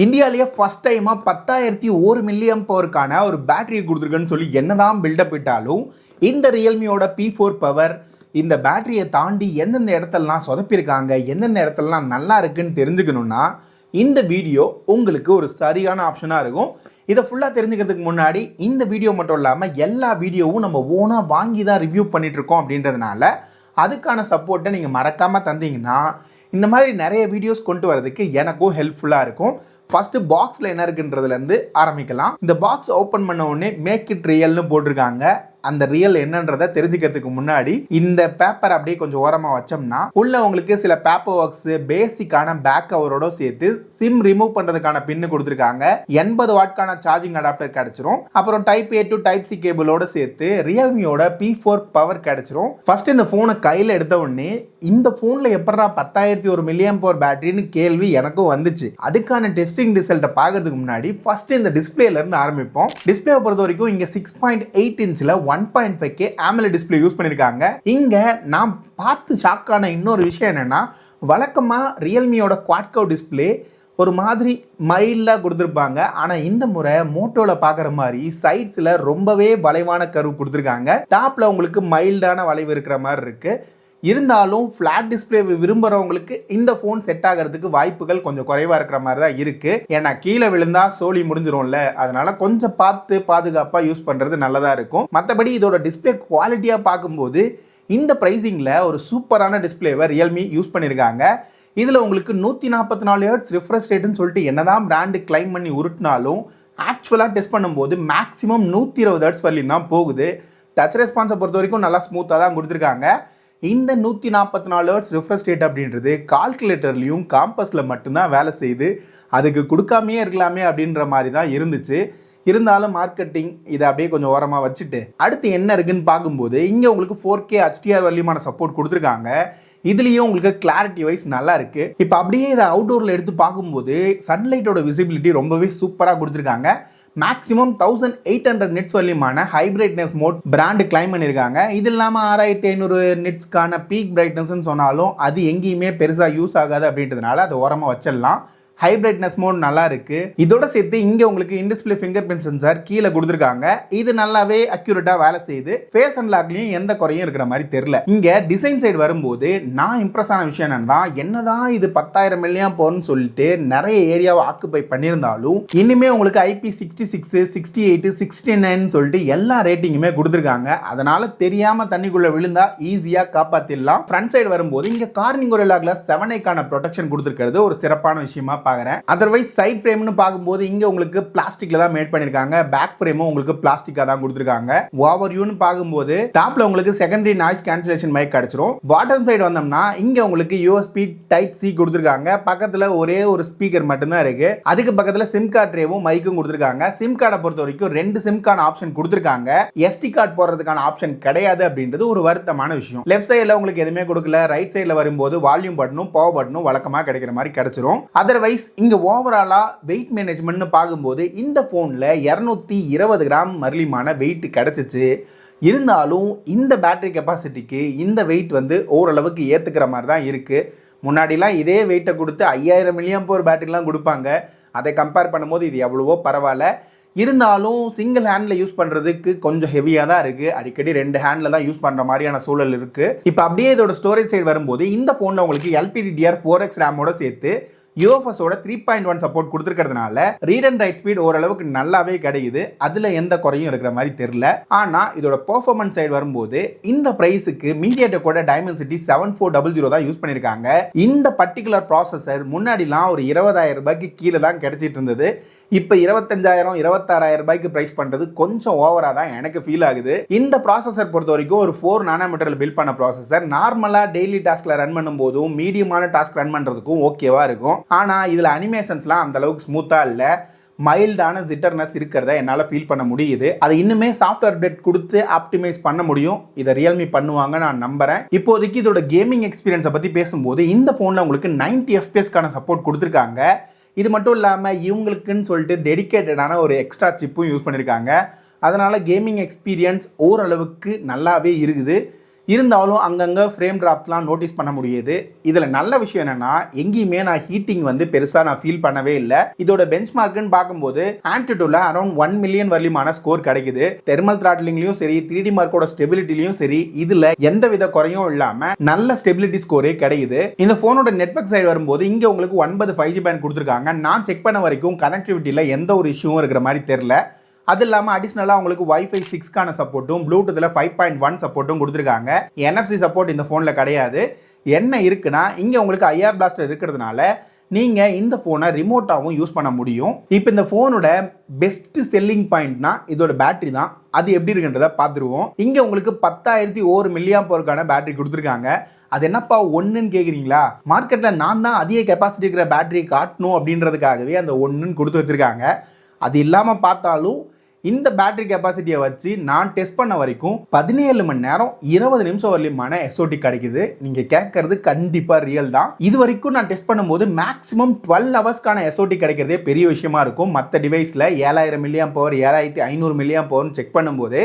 இந்தியாவிலேயே ஃபர்ஸ்ட் டைமாக 10,001 மில்லியம் பவருக்கான ஒரு பேட்டரியை கொடுத்துருக்குன்னு சொல்லி என்னதான் பில்டப் இட்டாலும் இந்த ரியல்மியோட P4 பவர் இந்த பேட்டரியை தாண்டி எந்தெந்த இடத்துலலாம் சொதப்பியிருக்காங்க, எந்தெந்த இடத்துலலாம் நல்லா இருக்குன்னு தெரிஞ்சுக்கணுன்னா இந்த வீடியோ உங்களுக்கு ஒரு சரியான ஆப்ஷனாக இருக்கும். இதை ஃபுல்லாக தெரிஞ்சுக்கிறதுக்கு முன்னாடி இந்த வீடியோ மட்டும் இல்லாமல் எல்லா வீடியோவும் நம்ம ஓனாக வாங்கி தான் ரிவ்யூ பண்ணிகிட்ருக்கோம் அப்படின்றதுனால அதுக்கான சப்போர்ட்டை நீங்கள் மறக்காமல் தந்தீங்கன்னா இந்த மாதிரி நிறைய வீடியோஸ் கொண்டு வரதுக்கு எனக்கும் ஹெல்ப்ஃபுல்லாக இருக்கும். ஃபஸ்ட்டு பாக்ஸில் என்ன இருக்குன்றதுலேருந்து ஆரம்பிக்கலாம். இந்த பாக்ஸ் ஓப்பன் பண்ண உடனே மேக் இட் ரியல்னு போட்டிருக்காங்க. அந்த ரியல் என்னன்றதை தெரிஞ்சுக்கிறதுக்கு முன்னாடி இந்த பேப்பர் அப்படியே கொஞ்சம் ஓரமாக வச்சோம்னா உள்ள உங்களுக்கு சில பேப்பர் ஒர்க்ஸ் பேசிக்கான பேக் கவரோட சேர்த்து சிம் ரிமூவ் பண்ணுறதுக்கான பின்னு கொடுத்துருக்காங்க. 80 வாட்கான சார்ஜிங் அடாப்டர் கிடைச்சிரும். அப்புறம் type A to type C கேபிளோட சேர்த்து ரியல்மியோட P4 பவர் கிடைச்சிரும். ஃபர்ஸ்ட் இந்த ஃபோனை கையில் எடுத்த உடனே இந்த ஃபோனில் எப்படா 10,001 மில்லியம் பவர் பேட்டரின்னு கேள்வி எனக்கும் வந்துச்சு. அதுக்கான டெஸ்டிங் ரிசல்ட்டை பார்க்கறதுக்கு முன்னாடி ஃபர்ஸ்ட் இந்த டிஸ்பிளேலேருந்து ஆரம்பிப்போம். டிஸ்பிளே பொறுத்த வரைக்கும் இங்கே 6.8 இன்ச்சில் 1.5K AMOLED டிஸ்பிளே யூஸ் பண்ணியிருக்காங்க. இங்கே நான் பார்த்து ஷாக்கான இன்னொரு விஷயம் என்னென்னா, வழக்கமாக ரியல்மியோட குவாட் கர்வ் டிஸ்பிளே ஒரு மாதிரி மைல்டாக கொடுத்துருப்பாங்க. ஆனால் இந்த முறை மோட்டோவில் பார்க்குற மாதிரி சைட்ஸில் ரொம்பவே வளைவான கர்வ் கொடுத்துருக்காங்க. டாப்பில் உங்களுக்கு மைல்டான வளைவு இருக்கிற மாதிரி இருக்குது. இருந்தாலும் ஃப்ளாட் டிஸ்பிளே விரும்புகிறவங்களுக்கு இந்த ஃபோன் செட் ஆகிறதுக்கு வாய்ப்புகள் கொஞ்சம் குறைவாக இருக்கிற மாதிரி தான் இருக்குது. ஏன்னா கீழே விழுந்தால் சோலி முடிஞ்சிடும்ல, அதனால் கொஞ்சம் பார்த்து பாதுகாப்பாக யூஸ் பண்ணுறது நல்லதாக இருக்கும். மற்றபடி இதோட டிஸ்பிளே குவாலிட்டியாக பார்க்கும்போது இந்த ப்ரைஸிங்கில் ஒரு சூப்பரான டிஸ்பிளேவை ரியல்மி யூஸ் பண்ணியிருக்காங்க. இதில் உங்களுக்கு 144 Hz ரிஃப்ரெஷ் ரேட்டுன்னு சொல்லிட்டு என்னதான் பிராண்டு கிளைம் பண்ணி உருட்டினாலும் ஆக்சுவலாக டெஸ்ட் பண்ணும்போது மேக்ஸிமம் 120 Hz வரலையும் தான் போகுது. டச் ரெஸ்பான்ஸை பொறுத்த வரைக்கும் நல்லா ஸ்மூத்தாக தான் கொடுத்துருக்காங்க. இந்த 144 Hz ரிஃப்ரெஷ் ரேட் அப்படின்றது கால்குலேட்டர்லையும் காம்பஸில் மட்டும்தான் வேலை செய்யுது. அதுக்கு கொடுக்காமையே இருக்கலாமே அப்படின்ற மாதிரி தான் இருந்துச்சு. இருந்தாலும் மார்க்கெட்டிங் இதை அப்படியே கொஞ்சம் ஓரமாக வச்சுட்டு அடுத்து என்ன இருக்குன்னு பார்க்கும்போது இங்கே உங்களுக்கு 4K HDR வரலையுமான சப்போர்ட் கொடுத்துருக்காங்க. இதுலேயும் உங்களுக்கு கிளாரிட்டி வைஸ் நல்லா இருக்குது. இப்போ அப்படியே இதை அவுட்டோரில் எடுத்து பார்க்கும்போது சன்லைட்டோட விசிபிலிட்டி ரொம்பவே சூப்பராக கொடுத்துருக்காங்க. மேக்ஸிமம் 1800 நிட்ஸ் வரலையுமான high brightness mode brand claim பண்ணியிருக்காங்க. இது இல்லாமல் 6500 நிட்ஸ்க்கான பீக் பிரைட்னஸ்ன்னு சொன்னாலும் அது எங்கேயுமே பெருசாக யூஸ் ஆகாது அப்படின்றதுனால அதை ஓரமாக வச்சிடலாம். ஹை பிரைட்னஸ் மோட் நல்லா இருக்கு. இதோட சேர்த்து இங்கே உங்களுக்கு இன்டிஸ்பிளே ஃபிங்கர் பிரிண்ட் சென்சார் கீழே கொடுத்துருக்காங்க. இது நல்லாவே அக்யூரேட்டாக வேலை செய்யுது. ஃபேஸ் அன்லாக்லையும் எந்த குறையும் இருக்கிற மாதிரி தெரியல. இங்கே டிசைன் சைடு வரும்போது நான் இம்ப்ரெஸ் ஆன விஷயம் என்னதான் இது 10,000 மில்லியம் பவர்னு சொல்லிட்டு நிறைய ஏரியாவை ஆக்குபை பண்ணியிருந்தாலும் இனிமே உங்களுக்கு IP66, 68, 69 சொல்லிட்டு எல்லா ரேட்டிங்குமே கொடுத்துருக்காங்க. அதனால தெரியாம தண்ணிக்குள்ள விழுந்தா ஈஸியா காப்பாத்திடலாம். ஃப்ரண்ட் சைடு வரும்போது இங்க கார்னிங் கொரில்லா கிளாஸ் 7க்கான ப்ரொடெக்ஷன் கொடுத்துருக்கிறது ஒரு சிறப்பான விஷயமா பார்க்குறேன். அதர்வைஸ் சைட் ஃப்ரேம்னு பார்க்கும்போது இங்கே உங்களுக்கு பிளாஸ்டிக்ல தான் மேட் பண்ணியிருக்காங்க. பேக் ஃப்ரேமும் உங்களுக்கு பிளாஸ்டிக்காக தான் கொடுத்துருக்காங்க. ஓவர் வியூன்னு பார்க்கும்போது டாப்ல உங்களுக்கு செகண்டரி நாய்ஸ் கேன்சலேஷன் மைக் கிடைச்சிரும். பாட்டம் சைடு வந்தோம்னா இங்கே உங்களுக்கு USB டைப் C கொடுத்துருக்காங்க. பக்கத்தில் ஒரே ஒரு ஸ்பீக்கர் மட்டும்தான் இருக்கு. அதுக்கு பக்கத்தில் சிம் கார்டு ட்ரேவும் மைக்கும் கொடுத்துருக்காங்க. சிம் கார்டை பொறுத்த வரைக்கும் 2 சிம்கான ஆப்ஷன் கொடுத்துருக்காங்க. SD கார்டு போடுறதுக்கான ஆப்ஷன் கிடையாது அப்படின்றது ஒரு வருத்தமான விஷயம். லெஃப்ட் சைடில் உங்களுக்கு எதுவுமே கொடுக்கல. ரைட் சைடில் வரும்போது வால்யூம் பட்டனும் பவர் பட்டனும் வழக்கமாக கிடைக்கிற மாதிரி கிடைச்சிரும். அதர்வைஸ் இங்க ஓவராலா வெயிட் மேனேஜ்மெண்ட் பார்க்கும்போது இந்த போன்ல 220 கிராம் மரலிமான வெயிட் கிடைச்சிச்சு. இருந்தாலும் இந்த பேட்டரி கெப்பாசிட்டிக்கு இந்த வெயிட் ஓரளவுக்கு ஏத்துக்கிற மாதிரி தான் இருக்கு. முன்னாடிலாம் இதே வெயிட்டை கொடுத்து 5000 மில்லியம் பவர் பேட்டரிலாம் கொடுப்பாங்க. அதை கம்பேர் பண்ணும்போது இது எவ்வளவோ பரவாயில்ல. இருந்தாலும் சிங்கிள் ஹேண்டில் யூஸ் பண்ணுறதுக்கு கொஞ்சம் ஹெவியாக தான் இருக்குது. அடிக்கடி 2 ஹேண்டில் தான் யூஸ் பண்ணுற மாதிரியான சூழல் இருக்குது. இப்போ அப்படியே இதோட ஸ்டோரேஜ் சைடு வரும்போது இந்த ஃபோனில் உங்களுக்கு LPDDR4X ரேமோட சேர்த்து UFSோட 3.1 சப்போர்ட் கொடுத்துருக்கிறதுனால ரீட் அண்ட் ரைட் ஸ்பீட் ஓரளவுக்கு நல்லாவே கிடைக்குது. அதில் எந்த குறையும் இருக்கிற மாதிரி தெரியல. ஆனால் இதோட பெர்ஃபார்மன்ஸ் சைடு வரும்போது இந்த ப்ரைஸுக்கு மீடியாடெக்கோட டைமென்சிட்டி 7400 தான் யூஸ் பண்ணியிருக்காங்க. இந்த பர்டிகுலர் ப்ராசஸர் முன்னாடிலாம் ஒரு 20,000 ரூபாய்க்கு கீழே தான் கிடைச்சிட்டு இருந்தது. இப்போ 25,000 26,000 ரூபாய்க்கு ப்ரைஸ் பண்ணுறது கொஞ்சம் ஓவராக தான் எனக்கு ஃபீல் ஆகுது. இந்த ப்ராசஸர் பொறுத்த வரைக்கும் ஒரு 4 நானோமீட்டரில் பில்ட் பண்ண ப்ராசஸர். நார்மலாக டெய்லி டாஸ்கில் ரன் பண்ணும்போதும் மீடியமான டாஸ்க் ரன் பண்ணுறதுக்கும் ஓகேவா இருக்கும். ஆனால் இதில் அனிமேஷன்ஸ்லாம் அந்த அளவுக்கு ஸ்மூத்தாக இல்லை. மைல்டான ஜிட்டர்னஸ் இருக்கிறத என்னால் ஃபீல் பண்ண முடியுது. அது இன்னுமே சாஃப்ட்வேர் அப்டேட் கொடுத்து ஆப்டிமைஸ் பண்ண முடியும். இதை ரியல்மி பண்ணுவாங்க நான் நம்புறேன். இப்போதைக்கு இதோட கேமிங் எக்ஸ்பீரியன்ஸை பற்றி பேசும்போது இந்த ஃபோனில் உங்களுக்கு 90 FPS சப்போர்ட் கொடுத்துருக்காங்க. இது மட்டும் இல்லாமல் இவங்களுக்குன்னு சொல்லிட்டு டெடிக்கேட்டடான ஒரு எக்ஸ்ட்ரா சிப்பும் யூஸ் பண்ணியிருக்காங்க. அதனால் கேமிங் எக்ஸ்பீரியன்ஸ் ஓரளவுக்கு நல்லாவே இருக்குது. இருந்தாலும் அங்கங்கே ஃப்ரேம் ட்ராப்ஸ்லாம் நோட்டீஸ் பண்ண முடியுது. இதில் நல்ல விஷயம் என்னன்னா, எங்கேயுமே நான் ஹீட்டிங் வந்து பெருசாக நான் ஃபீல் பண்ணவே இல்லை. இதோட பெஞ்ச் மார்க்குன்னு பார்க்கும்போது ஆன்டிடியூட்ல அரௌண்ட் 1 மில்லியன் வரலியமான ஸ்கோர் கிடைக்குது. தெர்மல் த்ராட்லிங்லையும் சரி, 3D மார்க்கோட ஸ்டெபிலிட்டிலையும் சரி, இதில் எந்த வித குறையும் இல்லாமல் நல்ல ஸ்டெபிலிட்டி ஸ்கோரே கிடைக்குது. இந்த ஃபோனோட நெட்வொர்க் சைடு வரும்போது இங்கே உங்களுக்கு 9 5G பேண்ட் கொடுத்துருக்காங்க. நான் செக் பண்ண வரைக்கும் கனெக்டிவிட்டியில் எந்த ஒரு இஷ்யூவும் இருக்கிற மாதிரி தெரியல. அது இல்லாமல் அடிஷ்னலாக உங்களுக்கு Wi-Fi 6க்கான சப்போர்ட்டும் ப்ளூடூத்தில் 5.1 சப்போர்ட்டும் கொடுத்துருக்காங்க. NFC சப்போர்ட் இந்த ஃபோனில் கிடையாது. என்ன இருக்குன்னா, இங்கே உங்களுக்கு IR பிளாஸ்டர் இருக்கிறதுனால நீங்கள் இந்த ஃபோனை ரிமோட்டாகவும் யூஸ் பண்ண முடியும். இப்போ இந்த ஃபோனோட பெஸ்ட் செல்லிங் பாயிண்ட்னா இதோட பேட்டரி தான். அது எப்படி இருக்குன்றதை பார்த்துருவோம். இங்கே உங்களுக்கு 10,001 mAh பேட்டரி கொடுத்துருக்காங்க. அது என்னப்பா ஒன்றுன்னு கேட்குறீங்களா? மார்க்கெட்டில் நான் தான் அதிக கெப்பாசிட்டி இருக்கிற பேட்டரி காட்டணும் அப்படின்றதுக்காகவே அந்த ஒன்றுன்னு கொடுத்து வச்சுருக்காங்க. அது இல்லாமல் பார்த்தாலும் இந்த பேட்டரி கெப்பாசிட்டியை வச்சு நான் டெஸ்ட் பண்ண வரைக்கும் 17 மணி நேரம் 20 நிமிஷம் வரலியமான SOT கிடைக்குது. நீங்கள் கேட்கறது கண்டிப்பாக ரியல் தான். இது வரைக்கும் நான் டெஸ்ட் பண்ணும்போது மேக்ஸிமம் 12 ஹவர்ஸ்க்கான SOT கிடைக்கிறதே பெரிய விஷயமா இருக்கும். மற்ற டிவைஸில் 7000 mAh 7500 mAh செக் பண்ணும்போது.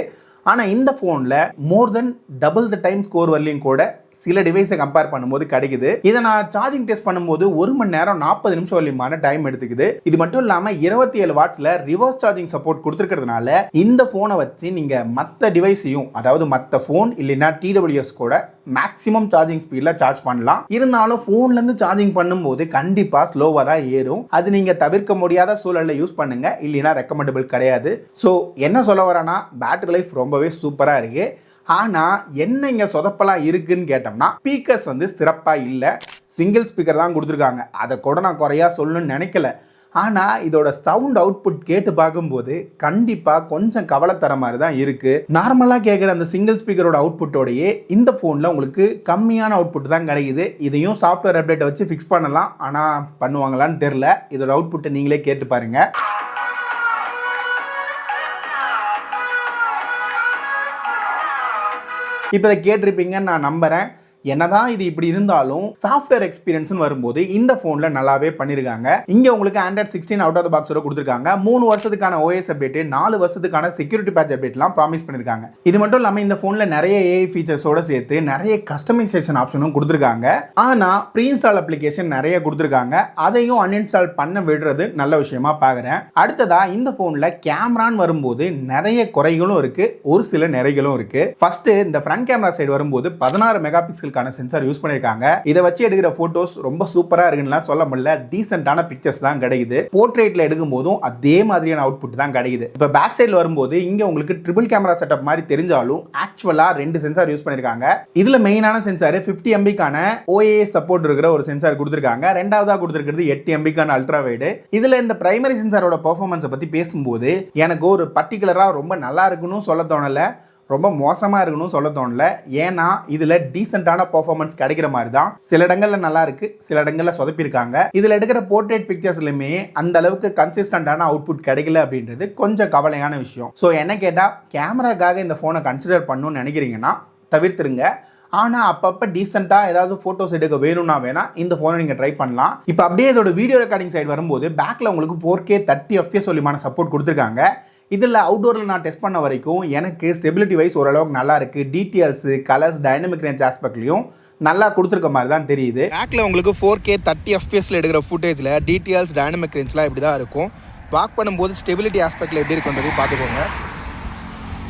ஆனால் இந்த ஃபோனில் மோர் தென் டபுள் த டைம் ஸ்கோர் வரலையும் கூட சில டிவைஸை கம்பேர் பண்ணும்போது கிடைக்குது. இதை நான் சார்ஜிங் டெஸ்ட் பண்ணும்போது 1 மணி நேரம் 40 நிமிஷம் வரலியமான டைம் எடுத்துக்குது. இது மட்டும் இல்லாமல் 27 வாட்ஸில் ரிவர்ஸ் சார்ஜிங் சப்போர்ட் கொடுத்துருக்கிறதுனால இந்த ஃபோனை வச்சு நீங்கள் மற்ற டிவைஸையும், அதாவது மற்ற ஃபோன் இல்லைன்னா TWS கூட மேக்ஸிமம் சார்ஜிங் ஸ்பீடில் சார்ஜ் பண்ணலாம். இருந்தாலும் ஃபோன்லேருந்து சார்ஜிங் பண்ணும்போது கண்டிப்பாக ஸ்லோவாக தான் ஏறும். அது நீங்கள் தவிர்க்க முடியாத சூழலில் யூஸ் பண்ணுங்க, இல்லைன்னா ரெக்கமெண்டபிள் கிடையாது. ஸோ என்ன சொல்ல வரேன்னா, பேட்டரி லைஃப் ரொம்பவே சூப்பராக இருக்குது. ஆனால் என்ன இங்கே சொதப்பலாம் இருக்குன்னு கேட்டோம்னா, ஸ்பீக்கர்ஸ் வந்து சிறப்பாக இல்லை. சிங்கிள் ஸ்பீக்கர் தான் கொடுத்துருக்காங்க. அதை கூட நான் குறையா சொல்லணும்னு நினைக்கல. ஆனால் இதோட சவுண்ட் அவுட்புட் கேட்டு பார்க்கும்போது கண்டிப்பாக கொஞ்சம் கவலை தர மாதிரி தான் இருக்குது. நார்மலாக கேட்குற அந்த சிங்கிள் ஸ்பீக்கரோட அவுட்புட்டோடையே இந்த ஃபோனில் உங்களுக்கு கம்மியான அவுட்புட் தான் கிடைக்குது. இதையும் சாஃப்ட்வேர் அப்டேட்டை வச்சு ஃபிக்ஸ் பண்ணலாம். ஆனால் பண்ணுவாங்களான்னு தெரில. இதோட அவுட்புட்டை நீங்களே கேட்டு பாருங்கள். இப்போ இதை கேட்டிருப்பீங்கன்னு நான் நம்புகிறேன். என்னதான் இது இப்படி இருந்தாலும் சாஃப்ட்வேர் எக்ஸ்பீரியன்ஸ்னு வரும்போது இந்த ஃபோனில் நல்லாவே பண்ணியிருக்காங்க. இங்கே உங்களுக்கு Android 16 அவுட் ஆஃப் த பாக்ஸோட கொடுத்துருக்காங்க. 3 வருஷத்துக்கான OS அப்டேட், 4 வருஷத்துக்கான செக்யூரிட்டி பேட்ச் அப்டேட்லாம் ப்ராமிஸ் பண்ணியிருக்காங்க. இது மட்டும் இல்லாமல் இந்த ஃபோனில் நிறைய AI ஃபீச்சர்ஸோட சேர்த்து நிறைய கஸ்டமைசேஷன் ஆப்ஷனும் கொடுத்துருக்காங்க. ஆனால் ப்ரீ இன்ஸ்டால் அப்ளிகேஷன் நிறைய கொடுத்துருக்காங்க. அதையும் அன்இன்ஸ்டால் பண்ண விடுறது நல்ல விஷயமா பார்க்குறேன். அடுத்ததாக இந்த ஃபோனில் கேமரான்னு வரும்போது நிறைய குறைகளும் இருக்குது, ஒரு சில நிறைகளும் இருக்குது. ஃபஸ்ட்டு இந்த ஃப்ரண்ட் கேமரா சைடு வரும்போது 16 மெகா பிக்சல் சென்சார் யூஸ் பண்ணிருக்காங்க. இதை வச்சு எடுக்கிற போட்டோஸ் ரொம்ப சூப்பரா இருக்குன்னு சொல்ல முடியல. டீசென்ட்டான பிக்சர்ஸ் தான் கிடைக்குது. போர்ட்ரேட்ல எடுக்கும் போதும் அதே மாதிரியான அவுட்புட் தான் கிடைக்குது. இப்போ பேக் சைடுல வரும்போது இங்க உங்களுக்கு ட்ரிபிள் கேமரா செட்டப் மாதிரி தெரிஞ்சாலும் ஆக்சுவலா 2 சென்சார் யூஸ் பண்ணிருக்காங்க. இதுல மெயினான சென்சார் 50 MBக்கான OAS சப்போர்ட் இருக்கிற ஒரு சென்சார் கொடுத்திருக்காங்க. ரெண்டாவதா கொடுத்திருக்கிறது 8 MBக்கான அல்ட்ரா வைடு. இதுல இந்த பிரைமரி சென்சாரோட பெர்ஃபார்மன்ஸை பத்தி பேசும்போது எனக்கு ஒரு பர்டிகுலரா ரொம்ப நல்லா இருக்குன்னு சொல்ல தோணல, ரொம்ப மோசமாக இருக்கணும் சொல்ல தோணல. ஏன்னா இதில் டீசெண்டான பர்ஃபார்மன்ஸ் கிடைக்கிற மாதிரி தான். சில இடங்களில் நல்லா இருக்கு, சில இடங்களில் சொதப்பிருக்காங்க. இதில் எடுக்கிற போர்ட்ரேட் பிக்சர்ஸ்லையுமே அந்த அளவுக்கு கன்சிஸ்டண்டான அவுட்புட் கிடைக்கல அப்படின்றது கொஞ்சம் கவலையான விஷயம். ஸோ என்ன கேட்டால், கேமராக்காக இந்த ஃபோனை கன்சிடர் பண்ணணும்னு நினைக்கிறீங்கன்னா தவிர்த்துருங்க. ஆனால் அப்பப்போ டீசெண்டாக ஏதாவது ஃபோட்டோஸ் எடுக்க வேணும்னா இந்த ஃபோனை நீங்கள் ட்ரை பண்ணலாம். இப்போ அப்படியே இதோட வீடியோ ரெக்கார்டிங் சைடு வரும்போது பேக்கில் உங்களுக்கு 4K 30 FPS சொல்லிமான சப்போர்ட் கொடுத்துருக்காங்க. இதில் அவுட்டோரில் நான் டெஸ்ட் பண்ண வரைக்கும் எனக்கு ஸ்டெபிலிட்டி வைஸ் ஓரளவுக்கு நல்லா இருக்குது. டீட்டெயில்ஸ், கலர்ஸ், டைனமிக் ரேஞ்ச் ஆஸ்பெக்ட்லையும் நல்லா கொடுத்துருக்க மாதிரி தான் தெரியுது. பேக்கில் உங்களுக்கு 4K 30 FPSல எடுக்கிற ஃபுட்டேஜில் டீட்டெயில்ஸ், டைனமிக் ரேஞ்ச்லாம் இப்படி தான் இருக்கும். வாக் பண்ணும்போது ஸ்டெபிலிட்டி ஆஸ்பெக்டில் எப்படி இருக்குன்றதையும் பார்த்துக்கோங்க.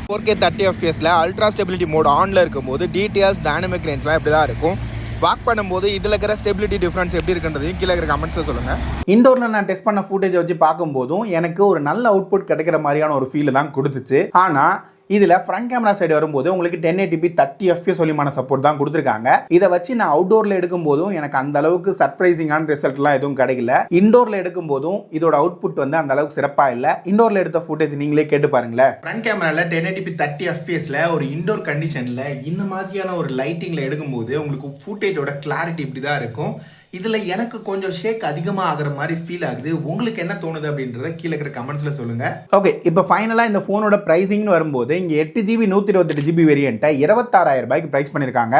4K 30 FPSல அல்ட்ரா ஸ்டெபிலிட்டி மோட் ஆனில் இருக்கும்போது டீட்டெயில்ஸ், டைனமிக் ரேஞ்ச்லாம் இப்படி தான் இருக்கும். வாக் பண்ணும்போது இதில் இருக்கிற ஸ்டெபிலிட்டி டிஃப்ரென்ஸ் எப்படி இருக்குன்றதையும் கீழே இருக்கிற கமெண்ட்ஸில் சொல்லுங்கள். இண்டோரில் நான் டெஸ்ட் பண்ண ஃபுட்டேஜை வச்சு பார்க்கும்போதும் எனக்கு ஒரு நல்ல அவுட்புட் கிடைக்கிற மாதிரியான ஒரு ஃபீல் தான் கொடுத்துச்சு. ஆனால் இதில் ஃப்ரண்ட் கேமரா சைடு வரும்போது உங்களுக்கு 1080p 30 FPS சொல்லிமான சப்போர்ட் தான் கொடுத்துருக்காங்க. இதை வச்சு நான் அவுட்டோரில் எடுக்கும்போதும் எனக்கு அந்த அளவுக்கு சர்ப்ரைசிங்கான ரிசல்ட்லாம் எதுவும் கிடைக்கல. இண்டோரில் எடுக்கும்போதும் இதோட அவுட்புட் வந்து அந்த அளவுக்கு சிறப்பாக இல்லை. இண்டோரில் எடுத்த ஃபுட்டேஜ் நீங்களே கேட்டு பாருங்களேன். ஃப்ரண்ட் கேமராவில் 1080p 30 FPSல ஒரு இண்டோர் கண்டிஷனில் இந்த மாதிரியான ஒரு லைட்டிங்கில் எடுக்கும்போது உங்களுக்கு ஃபுட்டேஜோட கிளாரிட்டி இப்படி தான் இருக்கும். இதில் எனக்கு கொஞ்சம் ஷேக் அதிகமாக ஆகிற மாதிரி ஃபீல் ஆகுது. உங்களுக்கு என்ன தோணுது அப்படின்றத கீழே இருக்கிற கமெண்ட்ஸில் சொல்லுங்கள். ஓகே, இப்போ ஃபைனலாக இந்த ஃபோனோட ப்ரைஸிங்னு வரும்போது இங்கே 8GB 128GB வேரியண்ட்டை 26,000 ரூபாய்க்கு ப்ரைஸ் பண்ணியிருக்காங்க.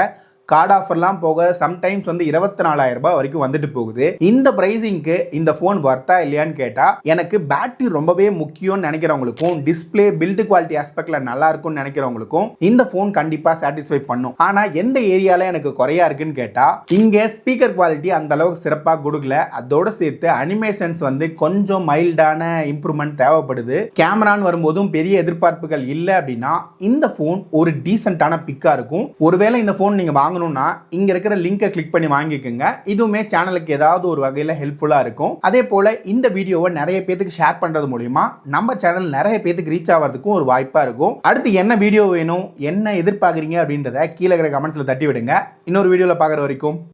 கார்டு ஆஃபர்லாம் போக சம்டைம்ஸ் வந்து 24,000 ரூபாய் வரைக்கும் வந்துட்டு போகுது. இந்த பிரைசிங்க்கு இந்த ஃபோன் வர்த்தா இல்லையான்னு கேட்டா, எனக்கு பேட்டரி ரொம்பவே முக்கியம்னு நினைக்கிறவங்களுக்கும் டிஸ்பிளே பில்டு குவாலிட்டி ஆஸ்பெக்ட்ல நல்லா இருக்கும்னு நினைக்கிறவங்களுக்கும் இந்த ஃபோன் கண்டிப்பா சாட்டிஸ்ஃபை பண்ணும். ஆனா எந்த ஏரியால எனக்கு குறையா இருக்குன்னு கேட்டா, இங்க ஸ்பீக்கர் குவாலிட்டி அந்த அளவுக்கு சிறப்பாக கொடுக்கல. அதோட சேர்த்து அனிமேஷன்ஸ் வந்து கொஞ்சம் மைல்டான இம்ப்ரூவ்மெண்ட் தேவைப்படுது. கேமரான்னு வரும்போதும் பெரிய எதிர்பார்ப்புகள் இல்லை அப்படின்னா இந்த ஃபோன் ஒரு டீசென்ட்டான பிக்கா இருக்கும். ஒருவேளை இந்த ஃபோன் நீங்க வாங்கணும்னா இங்க இருக்கிற லிங்கை கிளிக் பண்ணி வாங்கிக்கோங்க. இதுவுமே சேனலுக்கு ஏதாவது ஒரு வகையில் ஹெல்ப்ஃபுல்லா இருக்கும். அதே போல இந்த வீடியோவை நிறைய பேருக்கு ஷேர் பண்றது மூலியமா நம்ம சேனல் நிறைய பேருக்கு ரீச் ஆகிறதுக்கும் ஒரு வாய்ப்பா இருக்கும். அடுத்து என்ன வீடியோ வேணும், என்ன எதிர்பார்க்குறீங்க அப்படின்றத கீழே இருக்கிற கமெண்ட்ஸ்ல தட்டி விடுங்க. இன்னொரு வீடியோல பார்க்குற வரைக்கும்